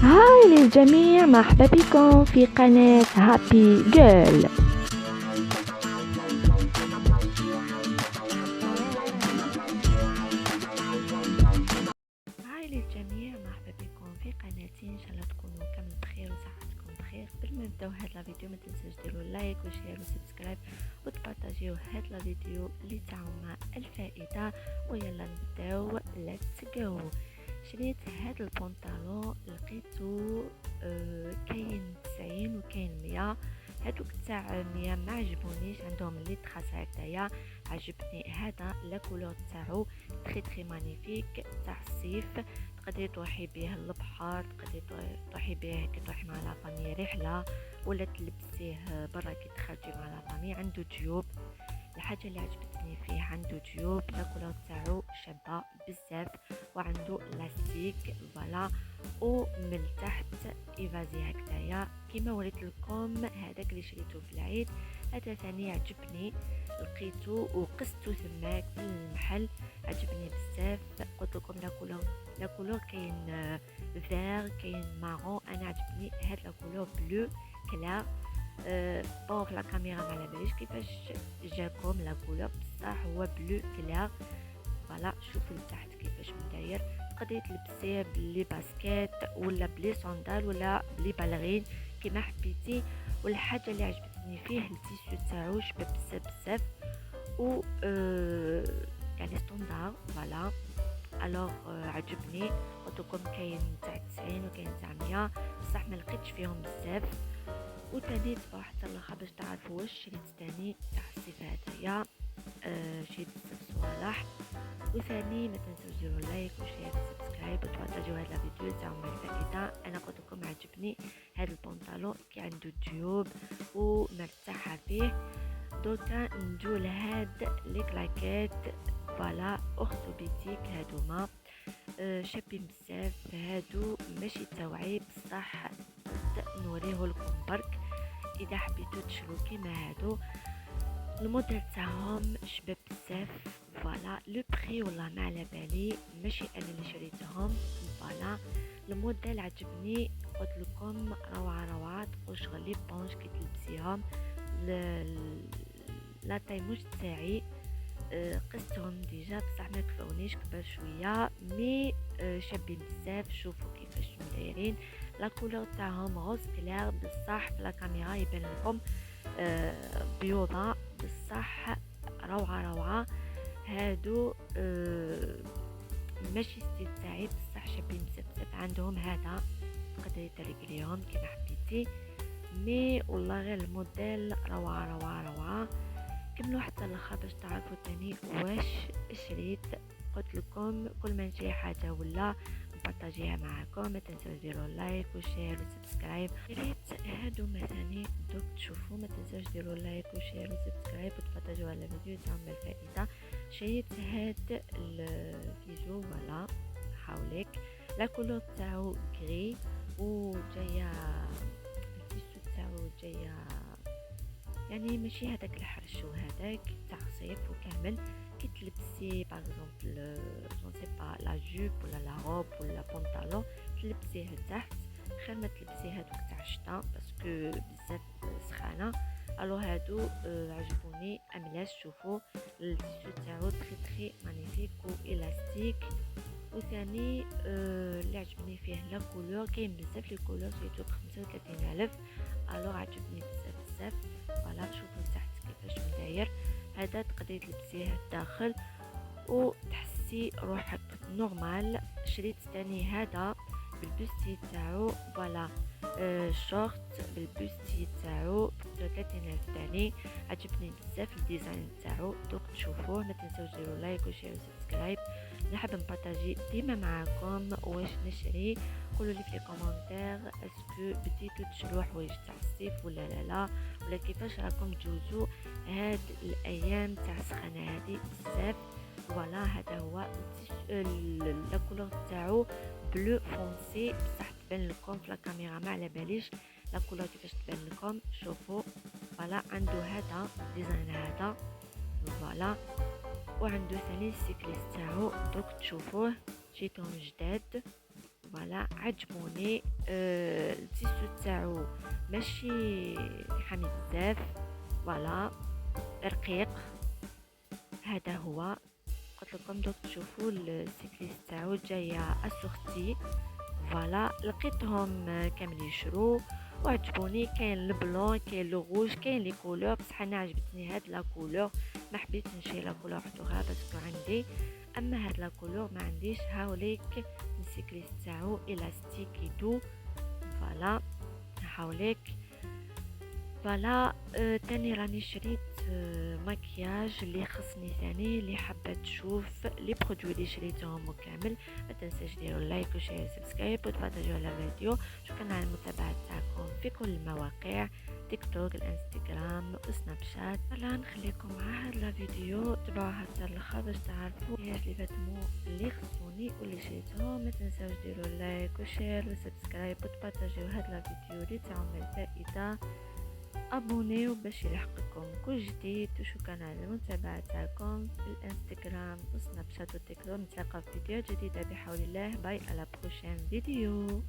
هاي للجميع، مرحبا بكم في قناة هابي جيرل. هاي للجميع، مرحبا بكم في قناتي. ان شاء الله تكونوا كامل بخير وصحتكم بخير. قبل ما نبداو هاد الفيديو ما تنسوش ديروا لايك وشير وسبسكرايب وتبارطاجيو هاد الفيديو اللي تعاونا الفائده. ويلا نبداو، ليتس جو. شريت هاد البنطلون، لقيتو كاين 90 وكاين 100. هادوك تاع 100 ما عجبونيش، عندهم لي تراس هكذايا. عجبني هذا لا كولور تاعو تري مانيفيك، تاع الصيف. تقدري تروحي بيه للبحر، تقدري تروحي بيه كي تروحي مع لافامي رحله، ولا تلبسيه برا كي تخرجي مع لافامي. عنده جيوب، الحاجه اللي عجبتني فيه عنده جيوب، لا كولور تاعو شابه بزاف، وعنده لاستيك فوالا. ومن تحت ايفازي هكذايا كيما وريت لكم. هذاك اللي شريته في العيد، هذا ثاني عجبني، لقيته وقسته تماك في المحل. عجبني بزاف. قلت لكم لا كولور كاين فير، كاين مارون. انا عجبني هاد لا كولور بلو كلار. بون في لا كاميرا ما على باليش كيفاش جاكم لا كولور، بصح هو بلو كلار فوالا. شوفوا لتحت كيفاش مداير. تقدري تلبسيه بلي باسكيت ولا بلي صندال ولا بلي بالغين كيما حبيتي. والحاجه اللي عجبتني فيه التيشيرت تاعو شباب بزاف و يعني ستاندار فوالا. الوغ عجبني. قلت لكم كاين تاع 90 وكاين تاع 100، بصح ما لقيتش فيهم بزاف. وتاني تبعوا حتى الاخر باش تعرفوا واش شريت تاني تاع الصيف هدايا. شريت بزاف صوالح. وثاني ما تنسوش ديروا لايك وشير وسبسكرايب وتبارطاجيو هذا الفيديو تعاون الفائده. انا قلت لكم عجبني هذا البنطلون كي عنده جيوب ومرتاحه فيه. دوكا نجو لهاد لي كلاكيت فوالا، اختو بيتيك هادوما. شابين بزاف هادو، ماشي توعي بصح نوريه لكم برك اذا حبيتو تشرو كيما هادو. الموديل تاعهم شباب بزاف فوالا. لو بري والله ما على بالي، ماشي انا اللي شريتهم فوالا. الموديل عجبني، قلت لكم روعه تقول شغل بونج كي تلبسيهم. لا تاي مش تاعي. قستهم ديجا بصح ما كفاونيش، كبر شويه مي شابين بزاف. شوفوا كيفاش دايرين. لا كولور تاعهم روز كلير، بصح في لا كاميرا يبان لكم بيوضه، بصح روعه. هادو ماشي ستيل تاعي بصح شابين بزاف. عندهم هذا تقدري تريقليهم كيما حبيتي، مي والله غير الموديل روعه. كملوا حتى الاخر باش تعرفوا تاني واش شريت. قلت لكم كل ما نشري حاجه ولا نبارطاجيها معكم. ما تنسوش ديروا لايك وشير وسبسكرايب. شريت هادو مثلا دوك تشوفوا. ما تنسوش ديروا لايك وشير وسبسكرايب وتبارطاجيو على الفيديو تعمل الفائده. شريت هاد الفيجو ولا حاولك. لا كولور تاعو غري، وجايه التيشيرت تاعو جايه يعني ماشي هذاك الحرش وهذاك تاع صيف وكامل. كي تلبسي باغ اكزومبل جون سي با لا جوب ولا لا روب ولا بونطالون تلبسيه لتحت، خير ما تلبسي هذوك تاع الشتا باسكو بزاف سخانه. الو هادو عجبوني املاس. شوفوا التيشيرت تاعو تري مانيفيك والاستيك. وثاني اللي عجبني فيه لا كولور، كاين بزاف لي كولور سيتو ب 35,000. الو عجبني بزاف فوالا. شوفوا تحت كيفاش مداير. هذا تقدري تلبسيه الداخل وتحسي روحك نورمال. شريت ثاني هذا بالبوستي تاعو فوالا. شورت بالبوستي تاعو 30,000 ثاني. عجبني بزاف الديزاين تاعو. دوك تشوفوه. ما تنسوش ديروا لايك وشير وسبسكرايب. نحب نبارطاجي ديما معاكم واش نشري. قولوا لي في كومونتير اسكو بديتو تشرو حوايج تاع الصيف ولا لا ولا كيفاش راكم تجوزوا هاد الايام تاع السخانه هذه بزاف فوالا. هذا هو لا كولور تاعو بلو فونسي، بصح تبان لكم في الكاميرا ما على باليش لا كولور كيفاش تبان لكم. شوفوا فوالا. عنده هذا ديزاين هذا فوالا. وعنده ثاني السيكليس تاعو دوك تشوفوه جيتهم جداد فوالا عجبوني. التيستو تاعو ماشي حامي بزاف، فوالا رقيق. هذا هو، قلت لكم دوك تشوفوا السيكليست تاعو جايه اسورتي. فوالا لقيتهم كامل يشرو وعجبوني. كاين البلون، كاين لو روج، كاين لي كولور، بصح انا عجبتني هاد لا كولور، ما حبيت نشري لا كولور اختها باسكو عندي. اما هاد لا كولور ما عنديش. هاوليك السيكليست تاعو الاستيك يدو. فوالا هاوليك. فوالا تاني راني شريت مكياج اللي خصني ثاني. اللي حابه تشوف لي برودوي اللي شريتهم كامل، ما تنساش ديروا لايك وشير وسبسكرايب وتبارطاجيو على الفيديو. شكرا على المتابعه تاعكم في كل المواقع، تيك توك، الانستغرام وسناب شات. فوالا نخليكم مع هذا الفيديو، تبعوها حتى الاخر باش تعرفوا ايش لي فاتمو اللي خصوني واللي شريتهم. ما تنساوش ديروا لايك وشير وسبسكرايب وتبارطاجيو هذا الفيديو اللي تعمل الفائده. ابونيو باش يلحقكم كل جديد. وشكرا على المتابعه تاعكم في الانستغرام وسناب شات وتيك توك. نتلاقى في فيديوهات جديده بحول الله. باي، على بروشين فيديو.